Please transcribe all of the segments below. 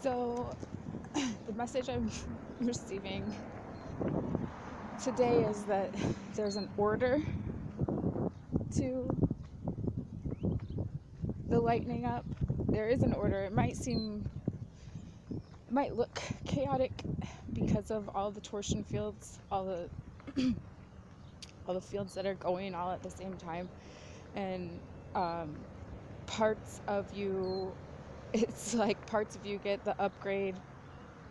So, the message I'm receiving today is that there's an order to the lightening up. There is an order. It might look chaotic because of all the torsion fields, all the fields that are going all at the same time, and um, parts of you. It's like parts of you get the upgrade,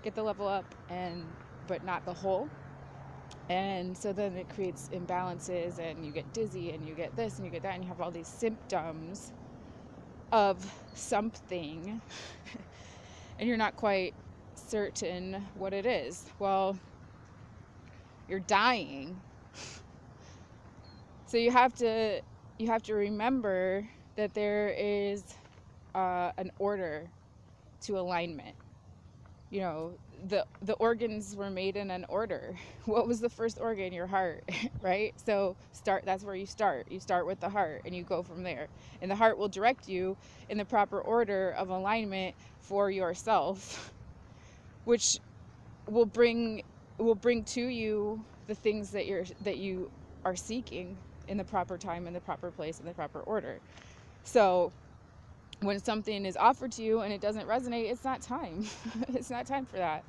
get the level up, and but not the whole. And so then it creates imbalances, and you get dizzy, and you get this, and you get that, and you have all these symptoms of something, and you're not quite certain what it is. Well, you're dying. So you have to remember that there is an order to alignment. You know, the organs were made in an order. What was the first organ? Your heart, right? So that's where you start. You start with the heart and you go from there. And the heart will direct you in the proper order of alignment for yourself, which will bring to you the things that you are seeking in the proper time, in the proper place, in the proper order. So when something is offered to you and it doesn't resonate, it's not time. It's not time for that.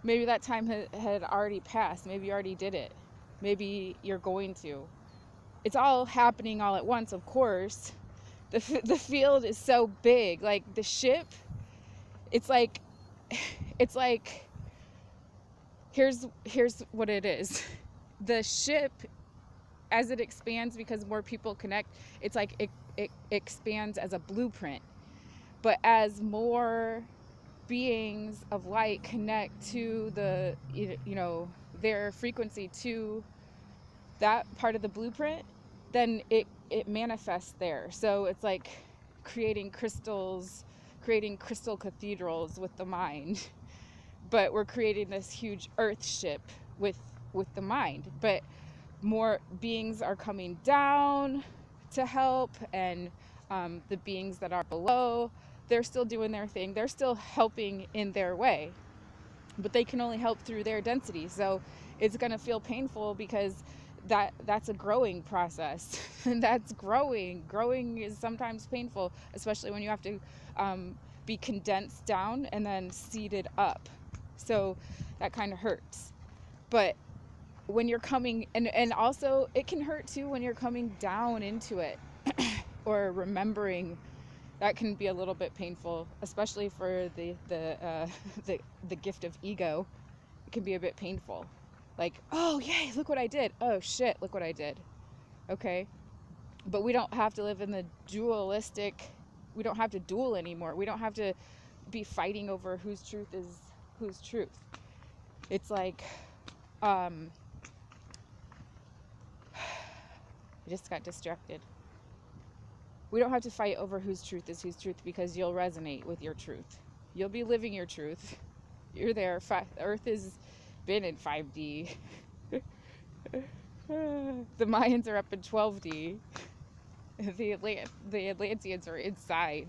Maybe that time had already passed. Maybe you already did it. Maybe you're going to. It's all happening all at once, of course. The field is so big. Like the ship, it's like here's what it is. The ship, as it expands because more people connect, it's like it expands as a blueprint. But as more beings of light connect to their frequency to that part of the blueprint, then it manifests there. So it's like creating crystal cathedrals with the mind, but we're creating this huge earth ship with the mind. But more beings are coming down to help, and the beings that are below, they're still doing their thing. They're still helping in their way, but they can only help through their density. So it's going to feel painful because that's a growing process. And that's growing is sometimes painful, especially when you have to be condensed down and then seeded up. So that kind of hurts. But when you're coming, and also it can hurt too when you're coming down into it or remembering. That can be a little bit painful, especially for the gift of ego. It can be a bit painful, like, oh yay, look what I did, oh shit, look what I did. Okay, but we don't have to live in the dualistic. We don't have to duel anymore. We don't have to be fighting over whose truth is whose truth. It's like I just got distracted. We don't have to fight over whose truth is whose truth, because you'll resonate with your truth. You'll be living your truth. You're there. Earth has been in 5D. The Mayans are up in 12D. The Atlanteans are inside.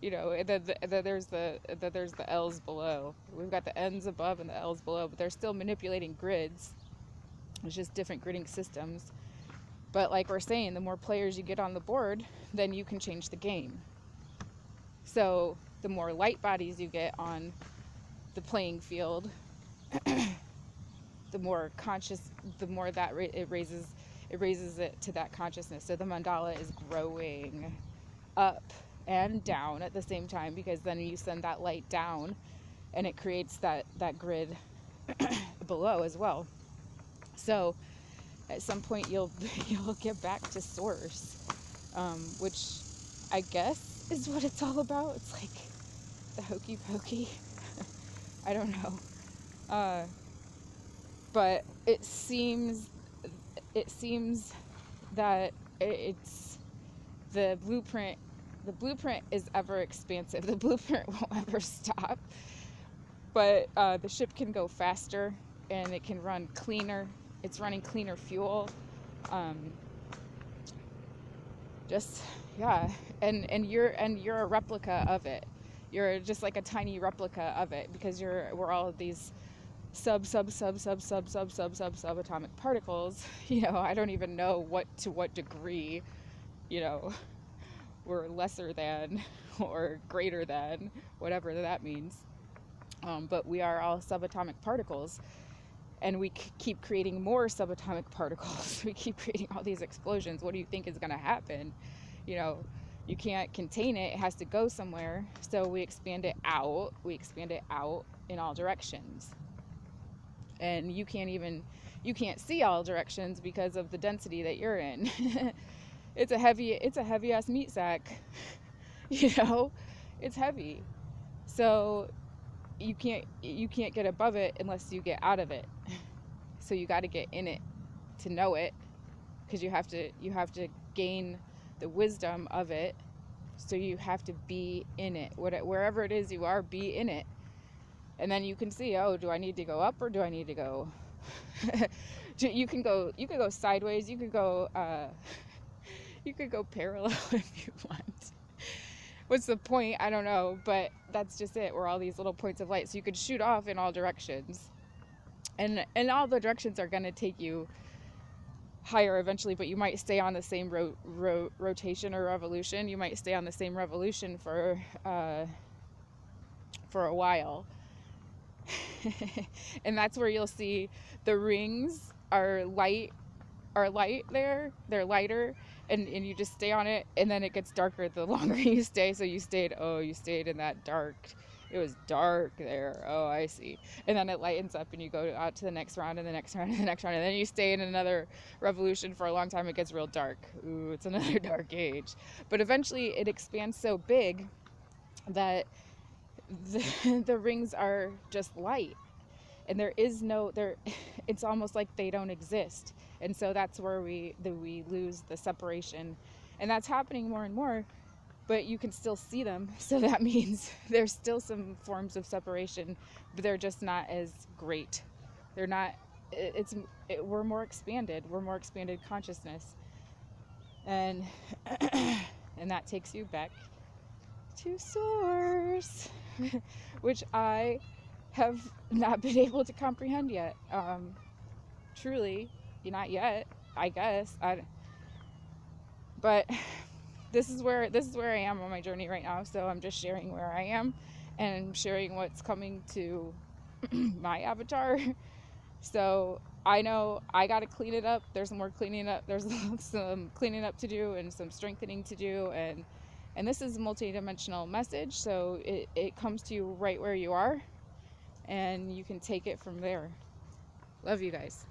You know, and then there's the L's below. We've got the N's above and the L's below, but they're still manipulating grids. It's just different gridding systems. But like we're saying, the more players you get on the board, then you can change the game. So the more light bodies you get on the playing field, the more conscious, the more that it raises it to that consciousness. So the mandala is growing up and down at the same time, because then you send that light down and it creates that grid below as well. So at some point you'll get back to source, which I guess is what it's all about. It's like the hokey pokey. I don't know. But it seems that it's the blueprint. The blueprint is ever expansive. The blueprint won't ever stop. But the ship can go faster, and it can run cleaner. It's running cleaner fuel. Just yeah, and you're a replica of it. You're just like a tiny replica of it, because we're all these subatomic particles. I don't even know what degree, you know, we're lesser than or greater than, whatever that means. But we are all subatomic particles, and we keep creating more subatomic particles. We keep creating all these explosions. What do you think is going to happen? You can't contain it. It has to go somewhere. So we expand it out. We expand it out in all directions. And you can't see all directions because of the density that you're in. It's a heavy ass meat sack. It's heavy. So you can't get above it unless you get out of it. So you got to get in it to know it, because you have to gain the wisdom of it. So you have to be in it. Wherever it is you are, be in it. And then you can see, oh, do I need to go up or do I need to go? You can go sideways. You could go parallel if you want. What's the point? I don't know, but that's just it. We're all these little points of light. So you could shoot off in all directions. And all the directions are going to take you higher eventually, but you might stay on the same rotation or revolution. You might stay on the same revolution for a while. And that's where you'll see the rings are light there. They're lighter, and you just stay on it, and then it gets darker the longer you stay. So you stayed in that dark. It was dark there. Oh, I see. And then it lightens up, and you go out to the next round, and the next round, and the next round, and then you stay in another revolution for a long time. It gets real dark. Ooh, it's another dark age. But eventually it expands so big that the rings are just light, and it's almost like they don't exist. And so that's where we lose the separation, and that's happening more and more. But you can still see them, so that means there's still some forms of separation, but they're just not as great. They're not. We're more expanded. We're more expanded consciousness, and and that takes you back to source, which I have not been able to comprehend yet. Truly, not yet, I guess. But this is where I am on my journey right now. So I'm just sharing where I am, and sharing what's coming to my avatar. So I know I got to clean it up. There's more cleaning up. There's some cleaning up to do and some strengthening to do. And this is a multi-dimensional message. So it comes to you right where you are, and you can take it from there. Love you guys.